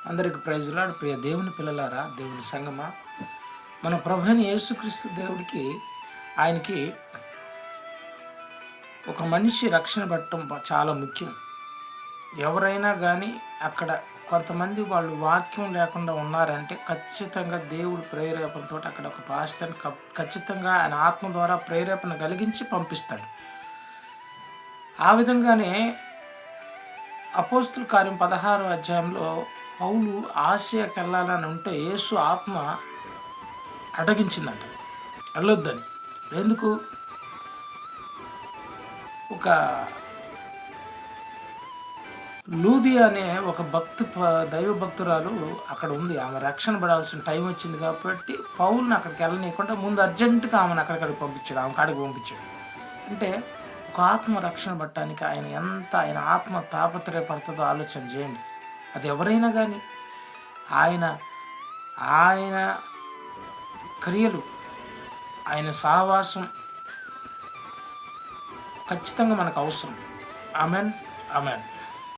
అందరికి ప్రైజులాడు. ప్రియ దేవుని పిల్లలారా, దేవుని సంగమా, మన ప్రభువైన యేసుక్రీస్తు దేవుడికి ఆయనకి ఒక మనిషి రక్షణ పడటం చాలా ముఖ్యం. ఎవరైనా కానీ అక్కడ కొంతమంది వాళ్ళు వాక్యం లేకుండా ఉన్నారంటే ఖచ్చితంగా దేవుడు ప్రేరేపణతో అక్కడ ఒక పాస్టర్ని ఖచ్చితంగా ఆయన ఆత్మ ద్వారా ప్రేరేపణ కలిగించి పంపిస్తాడు. ఆ విధంగానే అపోస్తుల కార్యం 16వ అధ్యాయంలో పౌలు ఆసియాకి వెళ్ళాలని ఉంటే యేసు ఆత్మ అడ్డగించిందంట, వెళ్ళొద్దని. ఎందుకు? ఒక లూది అనే ఒక దైవ భక్తురాలు అక్కడ ఉంది. ఆమె రక్షణ పడాల్సిన టైం వచ్చింది కాబట్టి పౌల్ని అక్కడికి వెళ్ళనీయకుండా ముందు అర్జెంటుగా ఆమెను అక్కడికి పంపించాడు, ఆమె కాడికి పంపించాడు. అంటే ఒక ఆత్మ రక్షణ పట్టడానికి ఆయన ఆత్మ తాపత్రయపడుతుందో ఆలోచన చేయండి. అది ఎవరైనా కానీ ఆయన క్రియలు, ఆయన సహవాసం ఖచ్చితంగా మనకు అవసరం. Amen, amen.